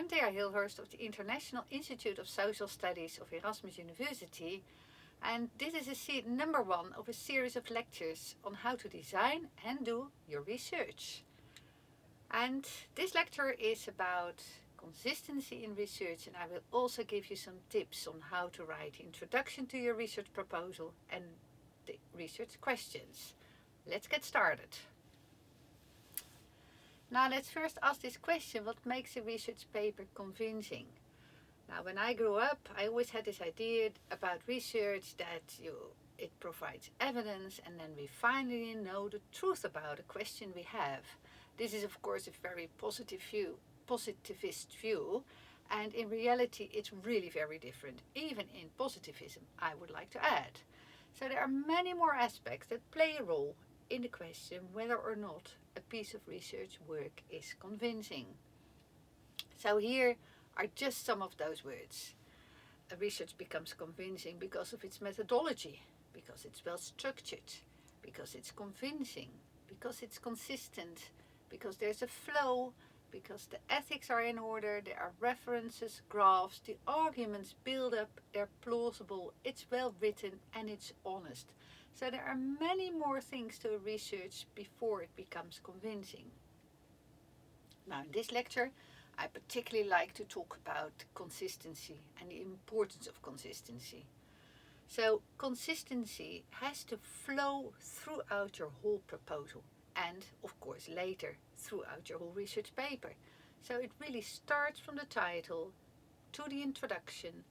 Thea Hilhorst of the International Institute of Social Studies of Erasmus University, and this is number 1 of a series of lectures on how to design and do your research. And this lecture is about consistency in research, and I will also give you some tips on how to write the introduction to your research proposal and the research questions. Let's get started. Now let's first ask this question: what makes a research paper convincing? Now, when I grew up, I always had this idea about research that it provides evidence and then we finally know the truth about a question we have. This is of course a very positivist view, and in reality it's really very different, even in positivism, I would like to add. So there are many more aspects that play a role in the question whether or not a piece of research work is convincing. So here are just some of those words. A research becomes convincing because of its methodology, because it's well structured, because it's convincing, because it's consistent, because there's a flow, because the ethics are in order, there are references, graphs, the arguments build up, they're plausible, it's well written, and it's honest. So there are many more things to a research before it becomes convincing. Now, in this lecture, I particularly like to talk about consistency and the importance of consistency. So consistency has to flow throughout your whole proposal and, of course, later throughout your whole research paper. So it really starts from the title to the introduction,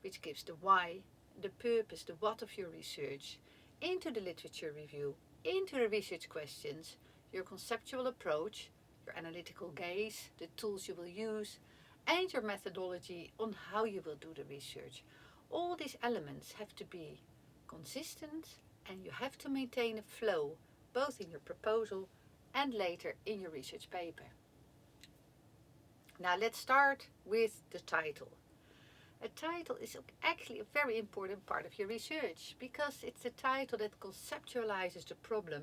which gives the why, the purpose, the what of your research, into the literature review, into the research questions, your conceptual approach, your analytical gaze, the tools you will use, and your methodology on how you will do the research. All these elements have to be consistent, and you have to maintain a flow both in your proposal and later in your research paper. Now let's start with the title. A title is actually a very important part of your research because it's a title that conceptualizes the problem,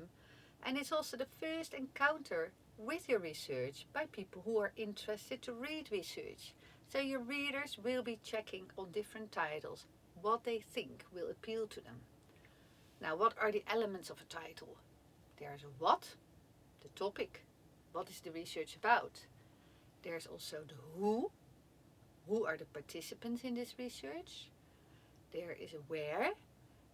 and it's also the first encounter with your research by people who are interested to read research. So your readers will be checking on different titles what they think will appeal to them. Now, what are the elements of a title? There's a what, the topic, what is the research about? There's also the who are the participants in this research? There is a where,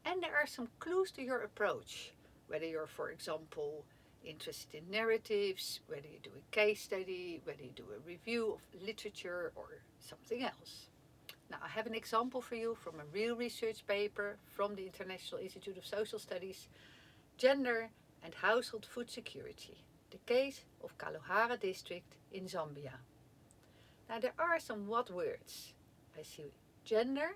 and there are some clues to your approach, whether you're, for example, interested in narratives, whether you do a case study, whether you do a review of literature or something else. Now, I have an example for you from a real research paper from the International Institute of Social Studies, Gender and Household Food Security, the case of Kalahari district in Zambia. Now, there are some what words. I see gender,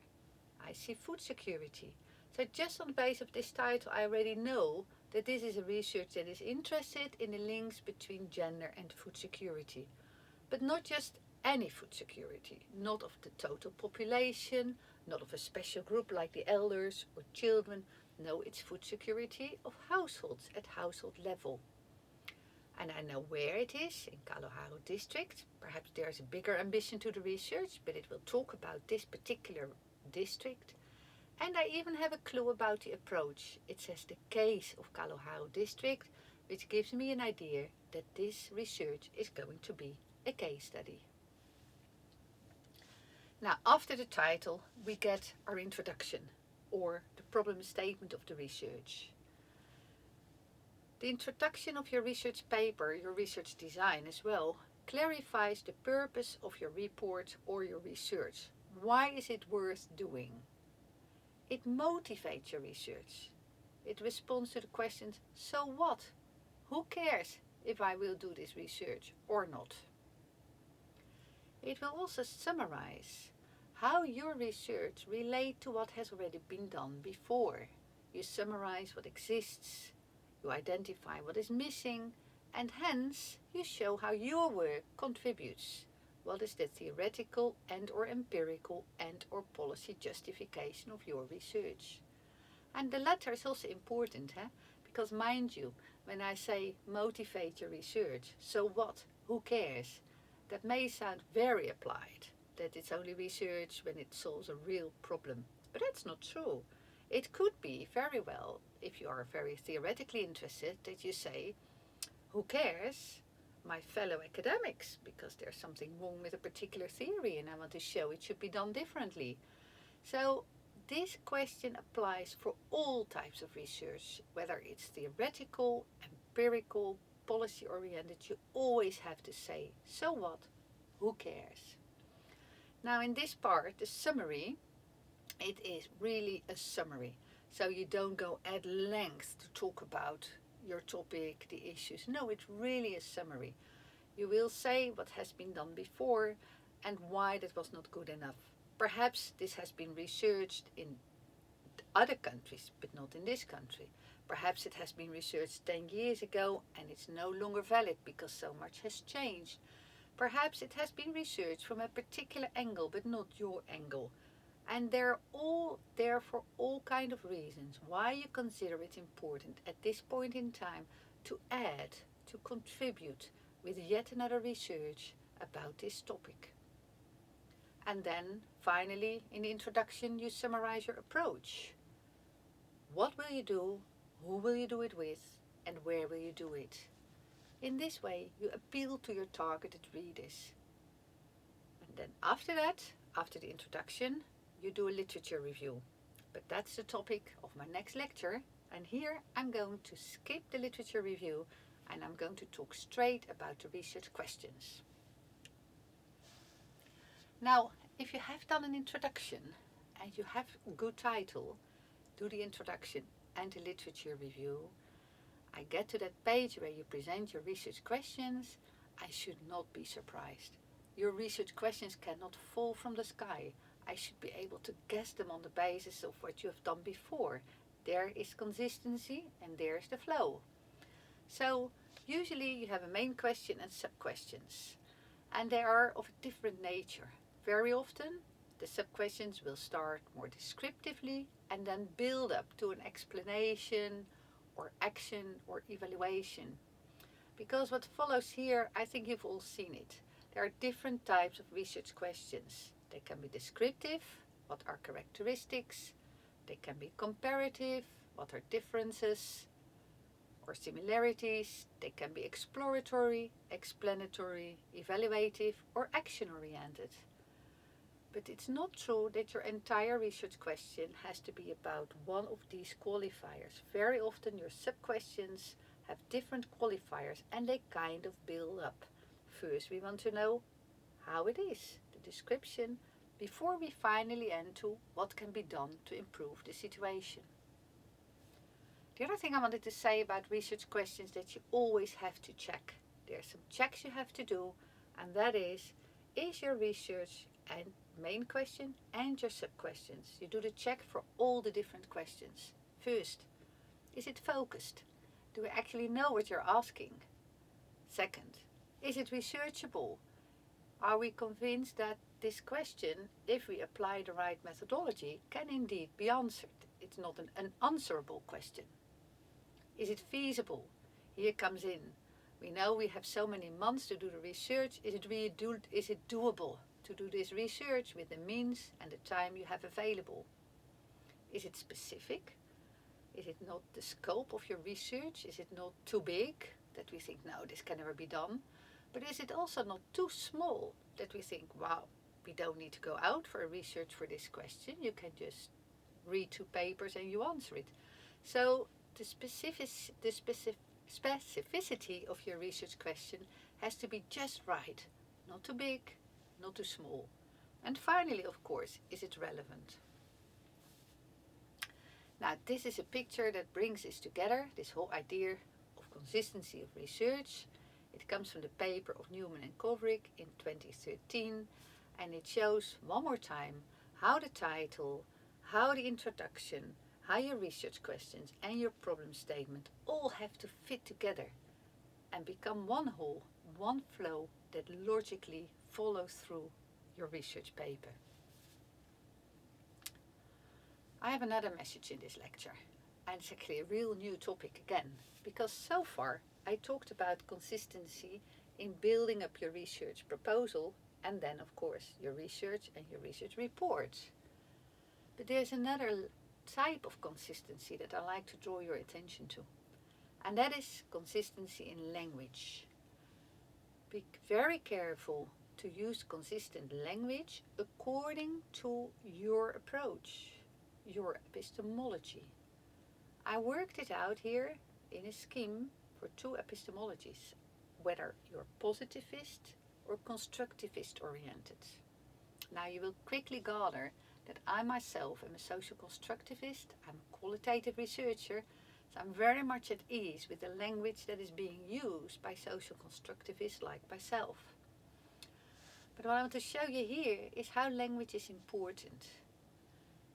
I see food security. So just on the basis of this title, I already know that this is a research that is interested in the links between gender and food security. But not just any food security, not of the total population, not of a special group like the elders or children. No, it's food security of households at household level. And I know where it is, in Kalahari district. Perhaps there's a bigger ambition to the research, but it will talk about this particular district. And I even have a clue about the approach. It says the case of Kalahari district, which gives me an idea that this research is going to be a case study. Now, after the title, we get our introduction, or the problem statement of the research. The introduction of your research paper, your research design as well, clarifies the purpose of your report or your research. Why is it worth doing? It motivates your research. It responds to the questions, so what? Who cares if I will do this research or not? It will also summarize how your research relates to what has already been done before. You summarize what exists, you identify what is missing, and hence you show how your work contributes. What is the theoretical and or empirical and or policy justification of your research? And the latter is also important, because mind you, when I say motivate your research, so what? Who cares? That may sound very applied, that it's only research when it solves a real problem. But that's not true. It could be very well, if you are very theoretically interested, that you say, who cares? My fellow academics, because there's something wrong with a particular theory and I want to show it should be done differently. So this question applies for all types of research, whether it's theoretical, empirical, policy oriented. You always have to say, so what? Who cares? Now in this part, the summary, it is really a summary. So you don't go at length to talk about your topic, the issues. No, it's really a summary. You will say what has been done before and why that was not good enough. Perhaps this has been researched in other countries, but not in this country. Perhaps it has been researched 10 years ago and it's no longer valid because so much has changed. Perhaps it has been researched from a particular angle, but not your angle. And they're all there for all kind of reasons why you consider it important at this point in time to add, to contribute with yet another research about this topic. And then, finally, in the introduction, you summarize your approach. What will you do, who will you do it with, and where will you do it? In this way, you appeal to your targeted readers. And then after that, after the introduction, you do a literature review. But that's the topic of my next lecture. And here I'm going to skip the literature review and I'm going to talk straight about the research questions. Now, if you have done an introduction and you have a good title, do the introduction and the literature review. I get to that page where you present your research questions. I should not be surprised. Your research questions cannot fall from the sky. I should be able to guess them on the basis of what you have done before. There is consistency and there's the flow. So usually you have a main question and sub-questions. And they are of a different nature. Very often the sub-questions will start more descriptively and then build up to an explanation or action or evaluation. Because what follows here, I think you've all seen it. There are different types of research questions. They can be descriptive, what are characteristics. They can be comparative, what are differences or similarities. They can be exploratory, explanatory, evaluative, or action-oriented. But it's not true that your entire research question has to be about one of these qualifiers. Very often your sub-questions have different qualifiers and they kind of build up. First we want to know how it is, the description, before we finally end to what can be done to improve the situation. The other thing I wanted to say about research questions that you always have to check. There are some checks you have to do, and that is your research and main question and your sub-questions. You do the check for all the different questions. First, is it focused? Do we actually know what you're asking? Second, is it researchable? Are we convinced that this question, if we apply the right methodology, can indeed be answered? It's not an unanswerable question. Is it feasible? Here comes in. We know we have so many months to do the research. Is it doable to do this research with the means and the time you have available? Is it specific? Is it not the scope of your research? Is it not too big that we think, no, this can never be done? But is it also not too small that we think, wow, we don't need to go out for a research for this question. You can just read 2 papers and you answer it. So the specificity of your research question has to be just right. Not too big, not too small. And finally, of course, is it relevant? Now, this is a picture that brings this together, this whole idea of consistency of research. It comes from the paper of Newman and Kovrig in 2013, and it shows one more time how the title, how the introduction, how your research questions and your problem statement all have to fit together and become one whole, one flow that logically follows through your research paper. I have another message in this lecture, and it's actually a real new topic again, because so far I talked about consistency in building up your research proposal, and then of course your research and your research reports. But there's another type of consistency that I like to draw your attention to, and that is consistency in language. Be very careful to use consistent language according to your approach, your epistemology. I worked it out here in a scheme for two epistemologies, whether you're positivist or constructivist oriented. Now you will quickly gather that I myself am a social constructivist, I'm a qualitative researcher, so I'm very much at ease with the language that is being used by social constructivists like myself. But what I want to show you here is how language is important.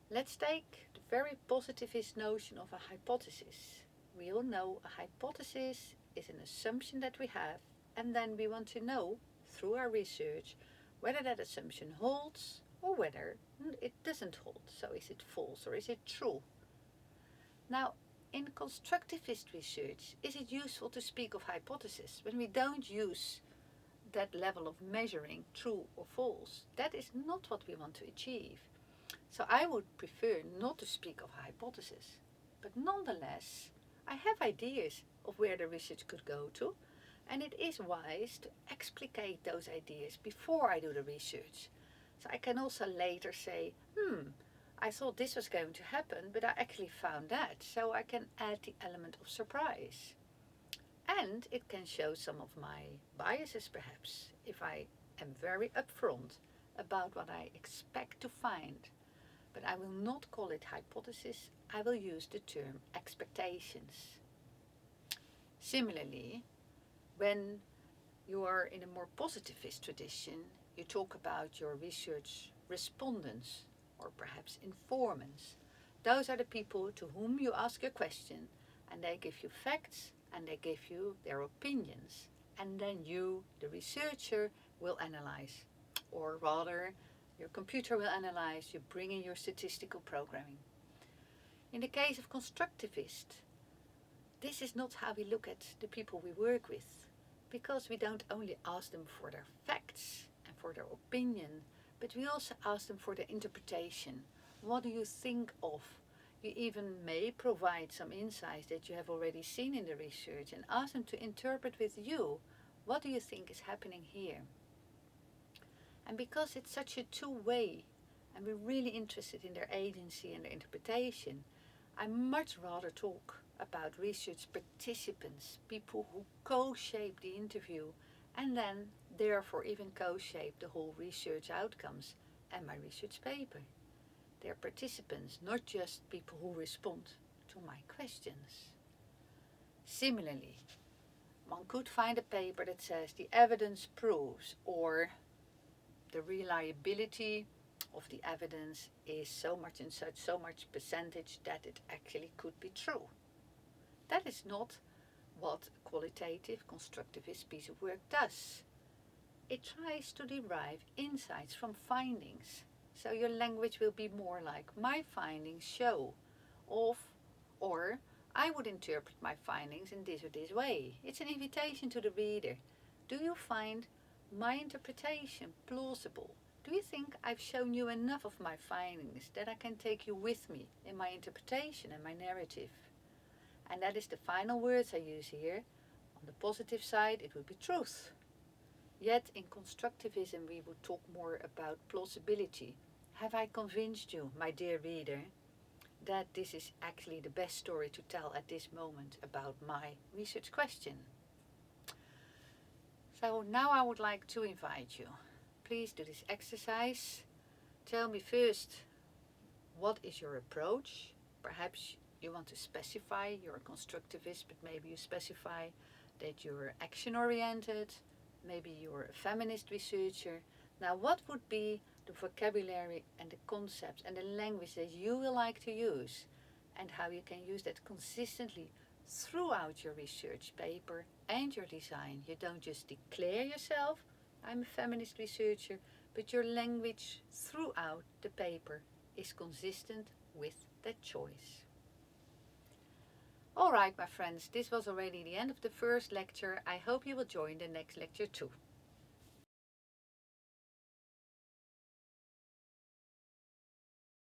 Let's take the very positivist notion of a hypothesis. We all know a hypothesis is an assumption that we have, and then we want to know through our research whether that assumption holds or whether it doesn't hold. So is it false or is it true? Now, in constructivist research, is it useful to speak of hypothesis when we don't use that level of measuring true or false? That is not what we want to achieve. So I would prefer not to speak of hypothesis. But nonetheless, I have ideas of where the research could go to, and it is wise to explicate those ideas before I do the research. So I can also later say, I thought this was going to happen, but I actually found that. So I can add the element of surprise. And it can show some of my biases perhaps, if I am very upfront about what I expect to find. But I will not call it hypothesis, I will use the term expectations. Similarly, when you are in a more positivist tradition, you talk about your research respondents or perhaps informants. Those are the people to whom you ask a question, and they give you facts and they give you their opinions, and then you, the researcher, will analyze, or rather your computer will analyze, you bring in your statistical programming. In the case of constructivists, this is not how we look at the people we work with, because we don't only ask them for their facts and for their opinion, but we also ask them for their interpretation. What do you think of? You even may provide some insights that you have already seen in the research and ask them to interpret with you, what do you think is happening here? And because it's such a two-way and we're really interested in their agency and their interpretation, I much rather talk about research participants, people who co-shape the interview and then therefore even co-shape the whole research outcomes and my research paper. They're participants, not just people who respond to my questions. Similarly, one could find a paper that says the evidence proves, or the reliability of the evidence is so much and such, so much percentage that it actually could be true. That is not what a qualitative constructivist piece of work does. It tries to derive insights from findings. So your language will be more like my findings show of, or I would interpret my findings in this or this way. It's an invitation to the reader. Do you find my interpretation plausible? Do you think I've shown you enough of my findings that I can take you with me in my interpretation and my narrative? And that is the final words I use here. On the positive side, it would be truth. Yet in constructivism we would talk more about plausibility. Have I convinced you, my dear reader, that this is actually the best story to tell at this moment about my research question? So now I would like to invite you. Please do this exercise. Tell me first, what is your approach? Perhaps you want to specify you're a constructivist, but maybe you specify that you're action-oriented. Maybe you're a feminist researcher. Now, what would be the vocabulary and the concepts and the language that you will like to use, and how you can use that consistently throughout your research paper and your design? You don't just declare yourself, I'm a feminist researcher, but your language throughout the paper is consistent with that choice. Alright, my friends, this was already the end of the first lecture. I hope you will join the next lecture too.